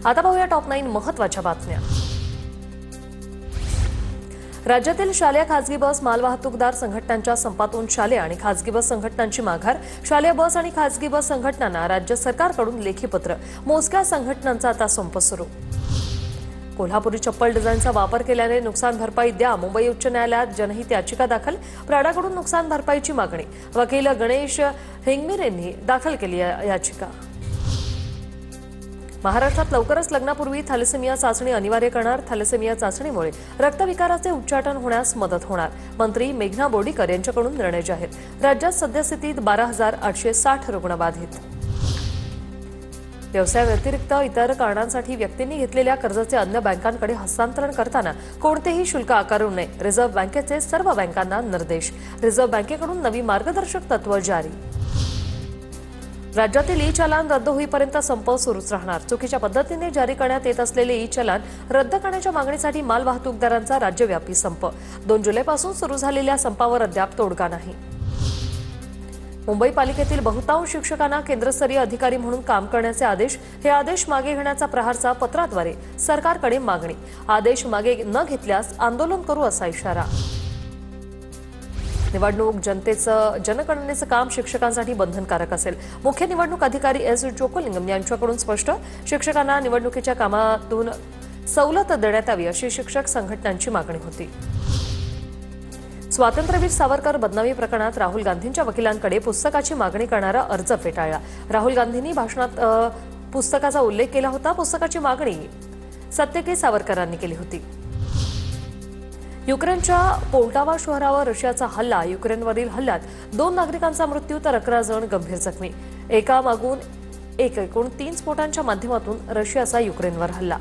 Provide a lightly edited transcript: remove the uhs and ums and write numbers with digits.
आता पाहूया टॉप 9 महत्त्वाच्या बातम्या। राज्यातील शालेय खासगी बस मालवाहतूकदार संघटनांच्या संपातून शालेय आणि खासगी बस संघटनांची माघार। शालेय बस आणि खासगी बस संघटनांना राज्य सरकारकडून लेखी पत्र। मोजक्या संघटनांचा आता संप सुरू। कोल्हापुरी चप्पल डिझाईनचा वापर केल्याने नुकसान भरपाई द्या। मुंबई उच्च न्यायालयात जनहित याचिका दाखल। प्राडाकडून नुकसान भरपाईची मागणी। वकील गणेश हेंगमिरे यांनी दाखल केली याचिका। महाराष्ट्रात लवकरच लग्नापूर्वी थॅलेसेमिया चाचणी अनिवार्य करणार। थॅलेसेमिया चाचणीमुळे रक्तविकाराचे उच्चाटन होण्यास मदत होणार। मंत्री मेघना बोर्डीकर यांच्याकडून निर्णय जाहीर। राज्यात सद्यस्थितीत 12,860 रुग्ण बाधित। व्यवसायाव्यतिरिक्त इतर कारणांसाठी व्यक्तींनी घेतलेल्या कर्जाचे अन्य बँकांकडे हस्तांतरण करताना कोणतेही शुल्क आकारू नये। रिझर्व्ह बँकेचे सर्व बँकांना निर्देश। रिझर्व्ह बँकेकडून नवी मार्गदर्शक तत्त्व जारी। राज्यातील ई चलान रद्द होईपर्यंत संप सुरूच राहणार। चुकीच्या पद्धतीने जारी करण्यात येत असलेले ई चलान रद्द करण्याच्या मागणीसाठी माल वाहतूकदारांचा राज्यव्यापी संप। 2 जुलैपासून सुरू झालेल्या संपावर अद्याप तोडगा नाही। मुंबई पालिकेतील बहुतांश शिक्षकांना केंद्रस्तरीय अधिकारी म्हणून काम करण्याचे आदेश। हे आदेश मागे घेण्याचा प्रहारचा पत्राद्वारे सरकारकडे मागणी। आदेश मागे न घेतल्यास आंदोलन करू असा इशारा। निवडणूक जनगणनेचं काम शिक्षकांसाठी बंधनकारक असेल। मुख्य निवडणूक अधिकारी एस जोकोलिंगम यांच्याकडून स्पष्ट। शिक्षकांना निवडणुकीच्या कामातून सवलत देण्यात यावी अशी शिक्षक संघटनांची मागणी होती। स्वातंत्र्यवीर सावरकर बदनामी प्रकरणात राहुल गांधींच्या वकिलांकडे पुस्तकाची मागणी करणारा अर्ज फेटाळला। राहुल गांधींनी भाषणात पुस्तकाचा उल्लेख केला होता। पुस्तकाची मागणी सत्तेकी सावरकरांनी केली होती। युक्रेनच्या पोल्टावा शहरावर रशियाचा हल्ला। युक्रेनवरील हल्ल्यात 2 नागरिकांचा मृत्यू तर 11 जण गंभीर जखमी। एकामागून एक एकूण 3 स्फोटांच्या माध्यमातून रशियाचा युक्रेनवर हल्ला।